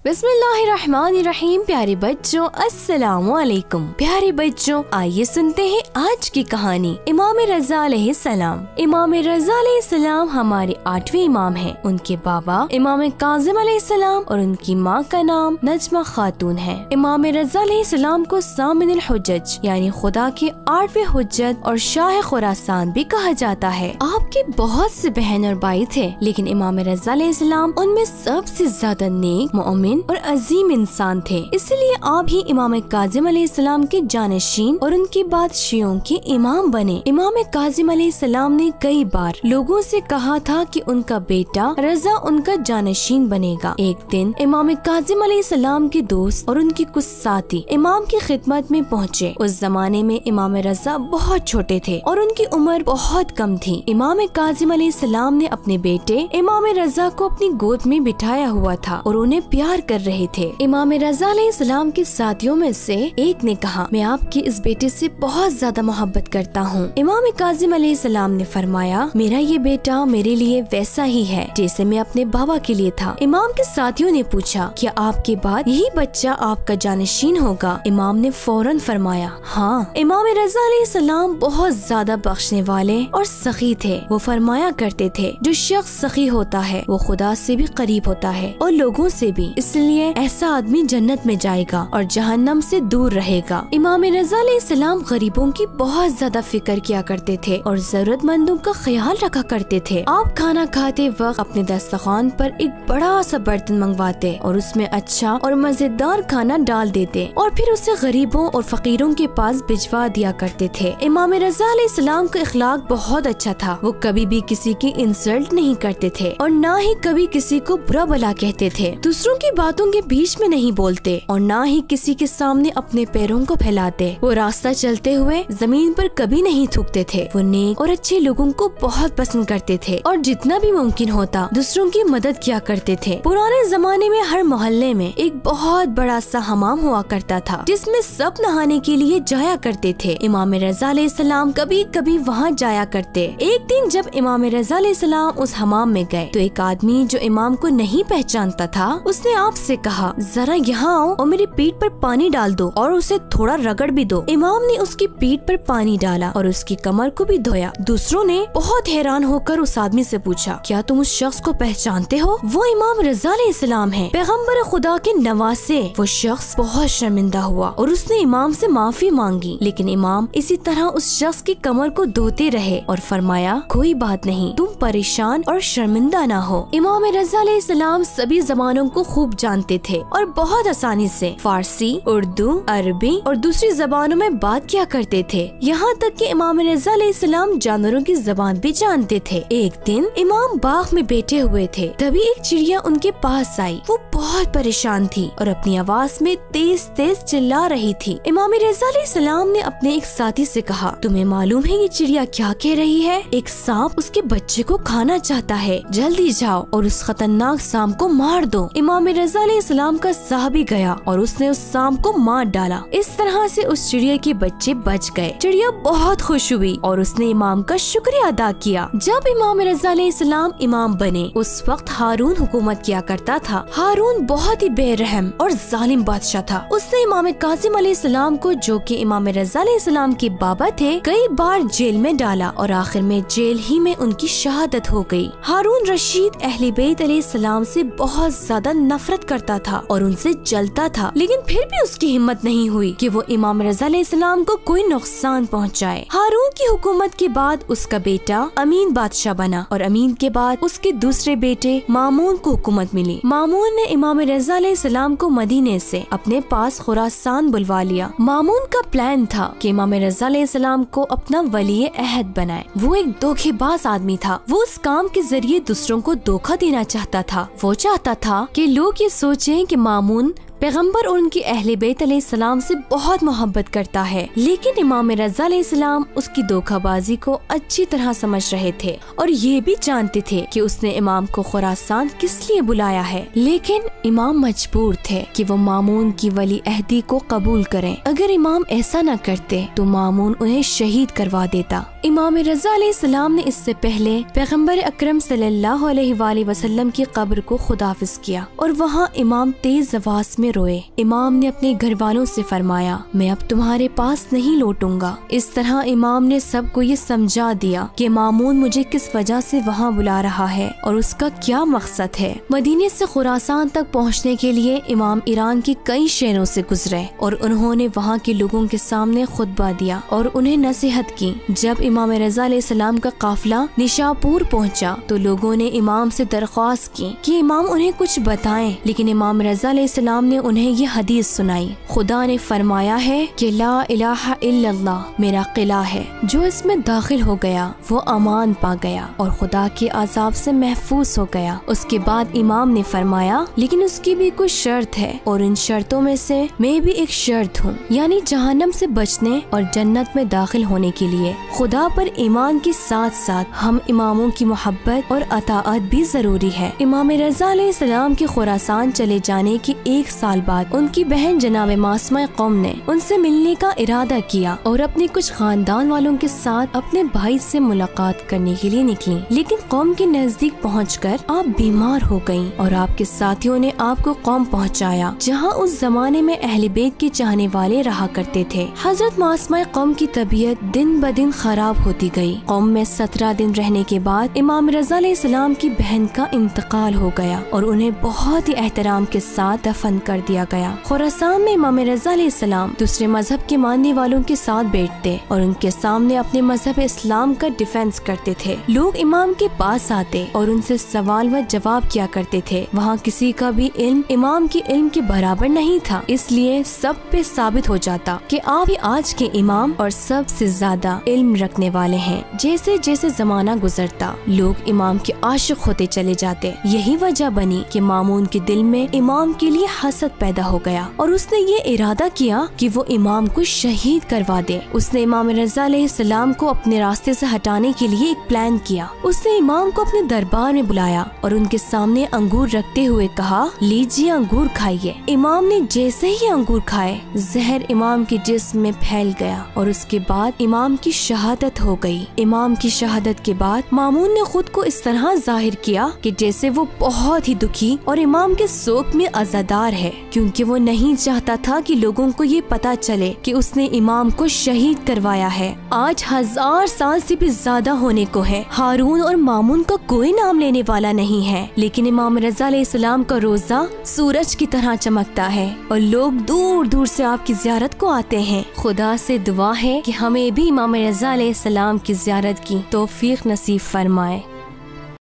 बिस्मिल्लाहिर्रहमानिर्रहीम। प्यारे बच्चों अस्सलामुअलैकुम। प्यारे बच्चों, आइए सुनते हैं आज की कहानी इमाम रज़ा अलैहिस्सलाम। इमाम रज़ा अलैहिस्सलाम हमारे 8वें इमाम हैं। उनके बाबा इमाम काज़िम अलैहिस्सलाम और उनकी माँ का नाम नजमा खातून है। इमाम रज़ा अलैहिस्सलाम को सामिनुल हुज्जज यानी खुदा के 8वें हुज्जत और शाह खुरासान भी कहा जाता है। आपके बहुत से बहन और भाई थे, लेकिन इमाम रज़ा अलैहिस्सलाम उनमें सबसे ज्यादा नेक, मोमिन और अजीम इंसान थे। इसलिए आप ही इमाम काज़िम अलैहिस्सलाम के जानशीन और उनके बाद शियों के इमाम बने। इमाम काज़िम अलैहिस्सलाम ने कई बार लोगों से कहा था कि उनका बेटा रज़ा उनका जानशीन बनेगा। एक दिन इमाम काज़िम अलैहिस्सलाम के दोस्त और उनके कुछ साथी इमाम की खिदमत में पहुँचे। उस जमाने में इमाम रज़ा बहुत छोटे थे और उनकी उम्र बहुत कम थी। इमाम काज़िम अलैहिस्सलाम ने अपने बेटे इमाम रज़ा को अपनी गोद में बिठाया हुआ था और उन्हें प्यार कर रहे थे। इमाम रज़ा अलैहिस्सलाम के साथियों में से एक ने कहा, मैं आपके इस बेटे से बहुत ज्यादा मोहब्बत करता हूँ। इमाम काज़िम अलैहिस्सलाम ने फरमाया, मेरा ये बेटा मेरे लिए वैसा ही है जैसे मैं अपने बाबा के लिए था। इमाम के साथियों ने पूछा, क्या आपके बाद यही बच्चा आपका जानशीन होगा? इमाम ने फौरन फरमाया, हाँ। इमाम रज़ा अलैहिस्सलाम बहुत ज्यादा बख्शने वाले और सखी थे। वो फरमाया करते थे, जो शख्स सखी होता है वो खुदा से भी करीब होता है और लोगों से भी, इसलिए ऐसा आदमी जन्नत में जाएगा और जहन्नम से दूर रहेगा। इमाम रज़ा अलैहिस्सलाम गरीबों की बहुत ज्यादा फिक्र किया करते थे और जरूरतमंदों का ख्याल रखा करते थे। आप खाना खाते वक्त अपने दस्तरखान पर एक बड़ा सा बर्तन मंगवाते और उसमें अच्छा और मजेदार खाना डाल देते और फिर उसे गरीबों और फकीरों के पास भिजवा दिया करते थे। इमाम रज़ा अलैहिस्सलाम का इखलाक बहुत अच्छा था। वो कभी भी किसी की इंसल्ट नहीं करते थे और न ही कभी किसी को बुरा भला कहते थे। दूसरों की बातों के बीच में नहीं बोलते और न ही किसी के सामने अपने पैरों को फैलाते। वो रास्ता चलते हुए जमीन पर कभी नहीं थूकते थे। वो नेक और अच्छे लोगों को बहुत पसंद करते थे और जितना भी मुमकिन होता दूसरों की मदद किया करते थे। पुराने जमाने में हर मोहल्ले में एक बहुत बड़ा सा हमाम हुआ करता था जिसमें सब नहाने के लिए जाया करते थे। इमाम रज़ा अलैहिस्सलाम कभी कभी वहाँ जाया करते। एक दिन जब इमाम रज़ा अलैहिस्सलाम उस हमाम में गए तो एक आदमी जो इमाम को नहीं पहचानता था, उसने आपसे कहा, जरा यहाँ आओ और मेरी पीठ पर पानी डाल दो और उसे थोड़ा रगड़ भी दो। इमाम ने उसकी पीठ पर पानी डाला और उसकी कमर को भी धोया। दूसरों ने बहुत हैरान होकर उस आदमी से पूछा, क्या तुम उस शख्स को पहचानते हो? वो इमाम रज़ा अलैहिस्सलाम है, पैगम्बर खुदा के नवासे। वो शख्स बहुत शर्मिंदा हुआ और उसने इमाम से माफी मांगी, लेकिन इमाम इसी तरह उस शख्स की कमर को धोते रहे और फरमाया, कोई बात नहीं, तुम परेशान और शर्मिंदा ना हो। इमाम रज़ा अलैहिस्सलाम सभी जबानों को खूब जानते थे और बहुत आसानी से फारसी, उर्दू, अरबी और दूसरी जबानों में बात किया करते थे। यहाँ तक कि इमाम रज़ा अलैहिस्सलाम जानवरों की जबान भी जानते थे। एक दिन इमाम बाग में बैठे हुए थे, तभी एक चिड़िया उनके पास आई। वो बहुत परेशान थी और अपनी आवाज में तेज तेज चिल्ला रही थी। इमाम रज़ा अलैहिस्सलाम ने अपने एक साथी से कहा, तुम्हें मालूम है ये चिड़िया क्या कह रही है? एक सांप उसके बच्चे को खाना चाहता है, जल्दी जाओ और उस खतरनाक सांप को मार दो। इमाम रज़ा अलैहिस्सलाम का साहबी गया और उसने उस सांप को मार डाला। इस तरह से उस चिड़िया के बच्चे बच गए। चिड़िया बहुत खुश हुई और उसने इमाम का शुक्रिया अदा किया। जब इमाम रज़ा अलैहिस्सलाम इमाम बने उस वक्त हारून हुकूमत किया करता था। हारून बहुत ही बेरहम और जालिम बादशाह था। उसने इमाम काज़िम अलैहिस्सलाम को, जो कि इमाम रज़ा अलैहिस्सलाम के बाबा थे, कई बार जेल में डाला और आखिर में जेल ही में उनकी शहादत हो गई। हारून रशीद अहले बैत अलैहिस्सलाम से बहुत ज्यादा नफरत करता था और उनसे जलता था, लेकिन फिर भी उसकी हिम्मत नहीं हुई कि वो इमाम रज़ा अलैहिस्सलाम को कोई नुकसान पहुंचाए। हारून की हुकूमत के बाद उसका बेटा अमीन बादशाह बना और अमीन के बाद उसके दूसरे बेटे मामून को हुकूमत मिली। मामून ने इमाम रज़ा अलैहिस्सलाम को मदीने से अपने पास खुरासान बुलवा लिया। मामून का प्लान था कि इमाम रज़ा अलैहिस्सलाम को अपना वली अहद बनाए। वो एक धोखेबाज आदमी था। वो उस काम के जरिए दूसरों को धोखा देना चाहता था। वो चाहता था कि लोग ये सोचें कि मामून पैगंबर और उनकी अहले बैत अलैहिस्सलाम से बहुत मोहब्बत करता है, लेकिन इमाम रज़ा अलैहिस्सलाम उसकी धोखाबाजी को अच्छी तरह समझ रहे थे और ये भी जानते थे कि उसने इमाम को खुरासान किस लिए बुलाया है। लेकिन इमाम मजबूर थे कि वो मामून की वली अहदी को कबूल करें। अगर इमाम ऐसा न करते तो मामून उन्हें शहीद करवा देता। इमाम रज़ा अलैहिस्सलाम ने इससे पहले पैगंबर अकरम सल्लल्लाहु अलैहि वसल्लम की कब्र को खुदाफिज किया और वहाँ इमाम तेज आवाज में रोए। इमाम ने अपने घर वालों से फरमाया, मैं अब तुम्हारे पास नहीं लौटूंगा। इस तरह इमाम ने सबको ये समझा दिया कि मामून मुझे किस वजह से वहाँ बुला रहा है और उसका क्या मकसद है। मदीने से खुरासान तक पहुँचने के लिए इमाम ईरान के कई शहरों से गुजरे और उन्होंने वहाँ के लोगों के सामने खुतबा दिया और उन्हें नसीहत की। जब इमाम रज़ा अलैहिस्सलाम का काफिला निशापुर पहुँचा तो लोगों ने इमाम से दरख्वास्त की कि इमाम उन्हें कुछ बताएं, लेकिन इमाम रज़ा अलैहिस्सलाम ने उन्हें ये हदीस सुनाई। खुदा ने फरमाया है कि ला इलाहा इल्लल्लाह मेरा किला है, जो इसमें दाखिल हो गया वो अमान पा गया और खुदा के अज़ाब से महफूज हो गया। उसके बाद इमाम ने फरमाया, लेकिन उसकी भी कुछ शर्त है और इन शर्तों में से मैं भी एक शर्त हूँ, यानी जहन्नम से बचने और जन्नत में दाखिल होने के लिए खुदा पर ईमान के साथ साथ हम इमामों की मोहब्बत और अताअत भी जरूरी है। इमाम रज़ा अलैहिस्सलाम के खुरासान चले जाने के 1 साल बाद उनकी बहन जनाब मासमा कौम ने उनसे मिलने का इरादा किया और अपने कुछ खानदान वालों के साथ अपने भाई से मुलाकात करने के लिए निकली। लेकिन कौम के नजदीक पहुंचकर आप बीमार हो गयी और आपके साथियों ने आपको कौम पहुंचाया, जहां उस जमाने में अहले बैत के चाहने वाले रहा करते थे। हजरत मासमा कौम की तबीयत दिन ब दिन खराब होती गई। कौम में 17 दिन रहने के बाद इमाम रज़ा अलैहिस्सलाम की बहन का इंतकाल हो गया और उन्हें बहुत ही एहतराम के साथ दफन कर दिया गया। खुरासान में इमाम रज़ा अलैहिस्सलाम दूसरे मजहब के मानने वालों के साथ बैठते और उनके सामने अपने मजहब इस्लाम का डिफेंस करते थे। लोग इमाम के पास आते और उनसे सवाल व जवाब किया करते थे। वहाँ किसी का भी इल्म इमाम के इल्म के बराबर नहीं था, इसलिए सब पे साबित हो जाता कि आप ही आज के इमाम और सबसे ज्यादा इल्म रखने वाले हैं। जैसे जैसे जमाना गुजरता लोग इमाम के आशिक होते चले जाते। यही वजह बनी कि मामून के दिल में इमाम के लिए हसद पैदा हो गया और उसने ये इरादा किया कि वो इमाम को शहीद करवा दे। उसने इमाम रज़ा अलैहिस्सलाम को अपने रास्ते से हटाने के लिए एक प्लान किया। उसने इमाम को अपने दरबार में बुलाया और उनके सामने अंगूर रखते हुए कहा, लीजिए अंगूर खाइए। इमाम ने जैसे ही अंगूर खाए जहर इमाम के जिस्म में फैल गया और उसके बाद इमाम की शहादत हो गई। इमाम की शहादत के बाद मामून ने खुद को इस तरह जाहिर किया कि जैसे वो बहुत ही दुखी और इमाम के शोक में अज़ादार है, क्योंकि वो नहीं चाहता था कि लोगों को ये पता चले कि उसने इमाम को शहीद करवाया है। आज 1000 साल से भी ज्यादा होने को है। हारून और मामून का कोई नाम लेने वाला नहीं है, लेकिन इमाम रज़ा अलैहिस्सलाम का रोजा सूरज की तरह चमकता है और लोग दूर दूर से आपकी ज़ियारत को आते हैं। खुदा से दुआ है कि हमें भी इमाम रज़ा अलैहिस्सलाम की ज़ियारत की तौफीक नसीब फरमाए।